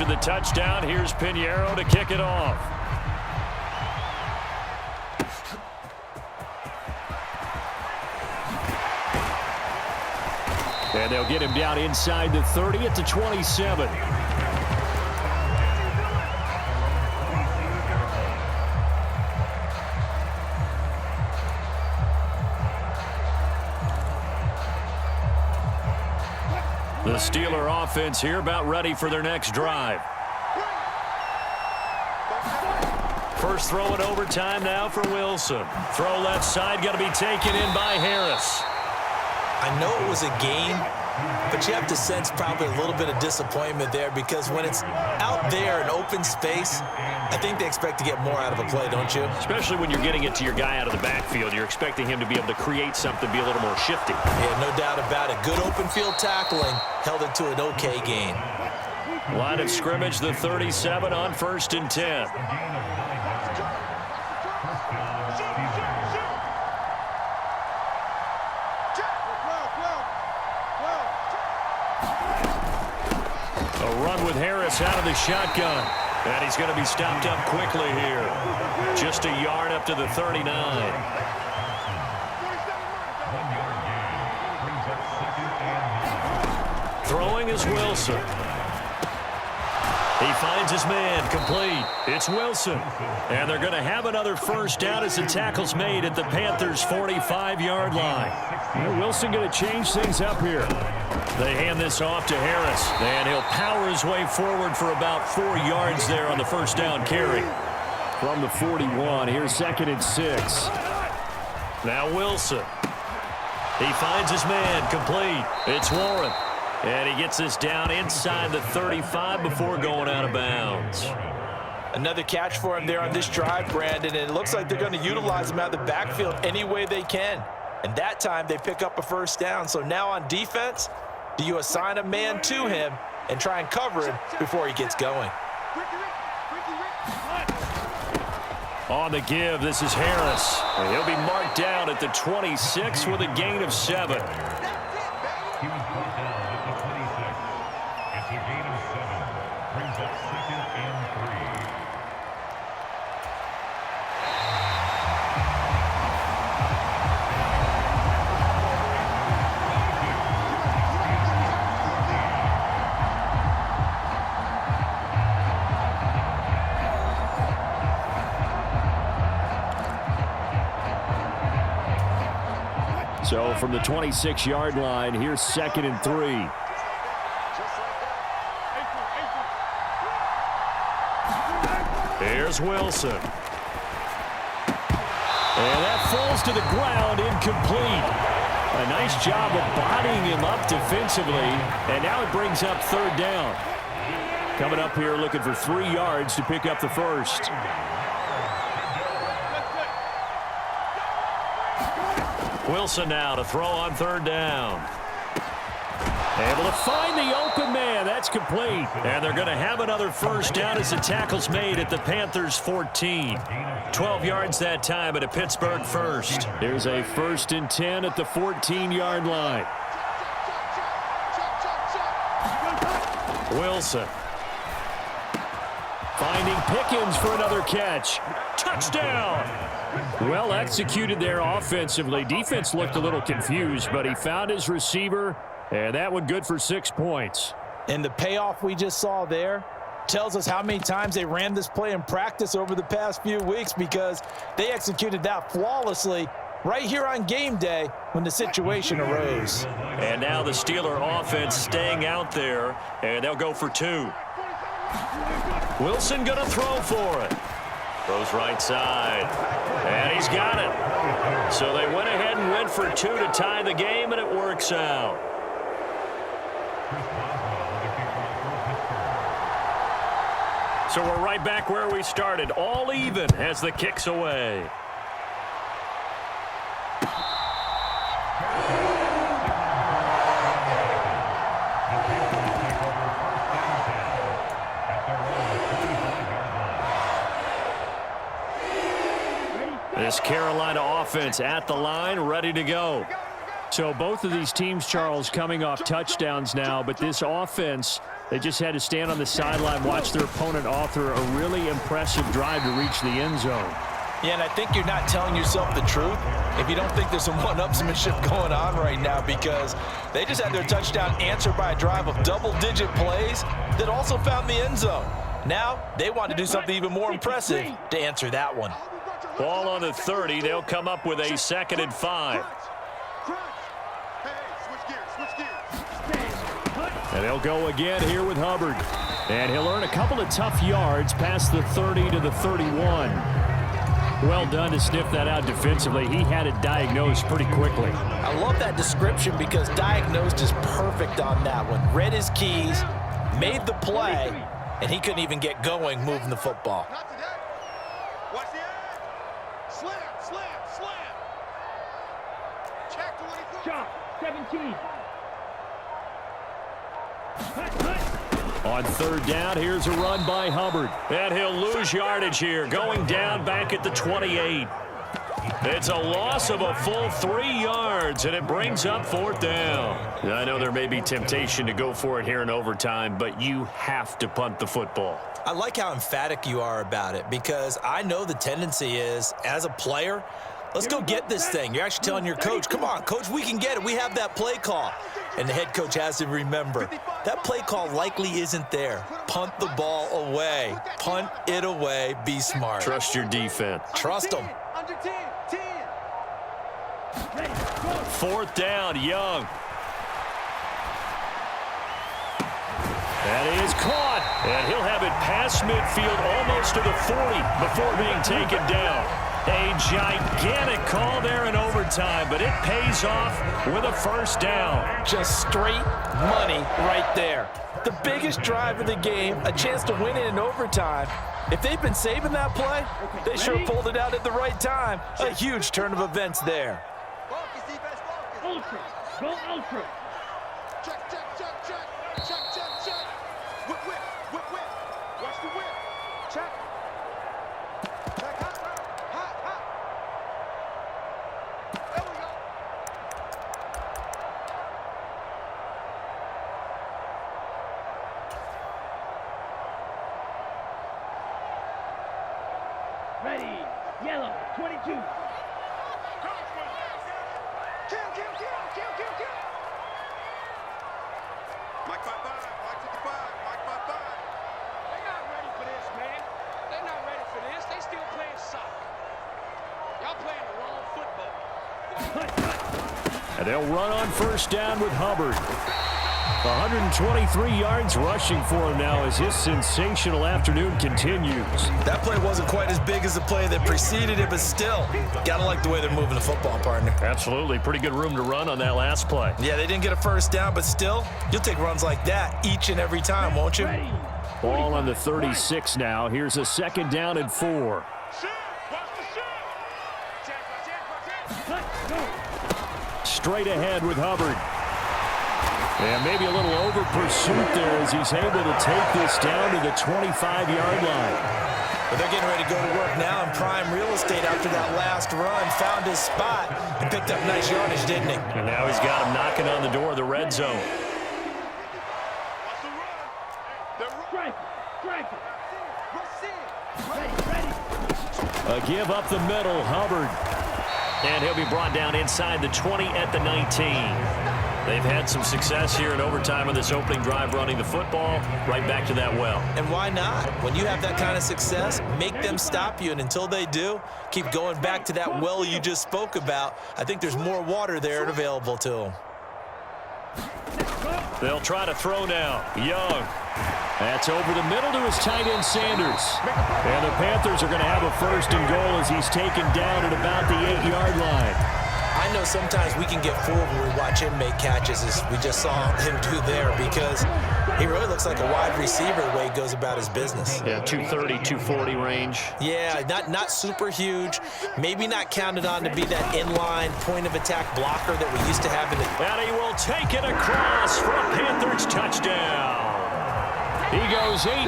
After the touchdown, here's Pinheiro to kick it off. And they'll get him down inside the 30 at the 27. The Steeler offense here about ready for their next drive. First throw in overtime now for Wilson. Throw left side, got to be taken in by Harris. I know it was a gain, but you have to sense probably a little bit of disappointment there because when it's out there in open space, I think they expect to get more out of a play, don't you? Especially when you're getting it to your guy out of the backfield. You're expecting him to be able to create something, be a little more shifty. Yeah, no doubt about it. Good open field tackling held it to an okay gain. Line of scrimmage, the 37 on 1st and 10. A run with Harris out of the shotgun. And he's going to be stopped up quickly here. Just a yard up to the 39. Throwing is Wilson. He finds his man, complete. It's Wilson. And they're going to have another first down as the tackle's made at the Panthers' 45-yard line. Well, Wilson going to change things up here. They hand this off to Harris, and he'll power his way forward for about 4 yards there on the first down carry. From the 41, here's 2nd and 6. Now Wilson. He finds his man, complete. It's Warren. And he gets this down inside the 35 before going out of bounds. Another catch for him there on this drive, Brandon, and it looks like they're going to utilize him out of the backfield any way they can. And that time they pick up a first down. So now on defense, do you assign a man to him and try and cover him before he gets going? On the give, this is Harris. And he'll be marked down at the 26 with a gain of 7. So from the 26-yard line, here's 2nd and 3. Here's Wilson. And that falls to the ground, incomplete. A nice job of bodying him up defensively. And now it brings up 3rd down. Coming up here looking for 3 yards to pick up the first. Wilson now to throw on 3rd down. Able to find the open man. That's complete. And they're going to have another first down as the tackle's made at the Panthers' 14. 12 yards that time at a Pittsburgh first. There's a 1st and 10 at the 14-yard line. Wilson. Finding Pickens for another catch. Touchdown! Well executed there offensively. Defense looked a little confused, but he found his receiver, and that one good for 6 points. And the payoff we just saw there tells us how many times they ran this play in practice over the past few weeks because they executed that flawlessly right here on game day when the situation arose. And now the Steeler offense staying out there, and they'll go for 2. Wilson going to throw for it. Throws right side. And he's got it. So they went ahead and went for 2 to tie the game, and it works out. So we're right back where we started. All even as the kick's away. This Carolina offense at the line, ready to go. So both of these teams, Charles, coming off touchdowns now, but this offense They just had to stand on the sideline, watch their opponent author a really impressive drive to reach the end zone. Yeah, and I think you're not telling yourself the truth if you don't think there's some one-upsmanship going on right now, because they just had their touchdown answered by a drive of double-digit plays that also found the end zone. Now they want to do something even more impressive to answer that one. Ball on the 30. They'll come up with a 2nd and 5. And they'll go again here with Hubbard. And he'll earn a couple of tough yards past the 30 to the 31. Well done to sniff that out defensively. He had it diagnosed pretty quickly. I love that description because diagnosed is perfect on that one. Read his keys, made the play, and he couldn't even get going moving the football. Watch the end. Slam. Check 24. Chop, 17. On 3rd down, here's a run by Hubbard. And he'll lose yardage here, going down back at the 28. It's a loss of a full 3 yards, and it brings up 4th down. I know there may be temptation to go for it here in overtime, but you have to punt the football. I like how emphatic you are about it, because I know the tendency is, as a player, let's go get this thing. You're actually telling your coach, come on, coach, we can get it. We have that play call. And the head coach has to remember, that play call likely isn't there. Punt the ball away. Punt it away. Be smart. Trust your defense. Trust them. Under 10. 4th down, Young. That is caught, and he'll have it past midfield almost to the 40 before being taken down. A gigantic call there in overtime, but it pays off with a 1st down. Just straight money right there. The biggest drive of the game, a chance to win it in overtime. If they've been saving that play, they sure pulled it out at the right time. A huge turn of events there. Focus, defense, focus. Ultra. Go ultra. Check. Whip. Watch the whip. Check. Hot. There we go. Ready. Yellow, 22. Kill. Mike 55, Mike 55, Mike 55. They're not ready for this, man. They're not ready for this. They still playing soccer. Y'all playing the wrong football. And they'll run on 1st down with Hubbard. 123 yards rushing for him now as his sensational afternoon continues. That play wasn't quite as big as the play that preceded it, but still, gotta like the way they're moving the football, partner. Absolutely. Pretty good room to run on that last play. Yeah, they didn't get a 1st down, but still, you'll take runs like that each and every time, won't you? Ready. Ball on the 36 now. Here's a 2nd down and 4. Straight ahead with Hubbard. And maybe a little over pursuit there as he's able to take this down to the 25-yard line. But they're getting ready to go to work now in prime real estate after that last run. Found his spot and picked up nice yardage, didn't he? And now he's got him knocking on the door of the red zone. Strike. Ready. A give up the middle, Hubbard. And he'll be brought down inside the 20 at the 19. They've had some success here in overtime on this opening drive running the football right back to that well. And why not? When you have that kind of success, make them stop you. And until they do, keep going back to that well you just spoke about. I think there's more water there and available to them. They'll try to throw now. Young. That's over the middle to his tight end, Sanders. And the Panthers are going to have a 1st and goal as he's taken down at about the 8-yard line. I know sometimes we can get fooled when we watch him make catches, as we just saw him do there, because he really looks like a wide receiver the way he goes about his business. Yeah, 230, 240 range. Yeah, not super huge. Maybe not counted on to be that inline point-of-attack blocker that we used to have in the... And he will take it across for a Panthers touchdown. He goes 8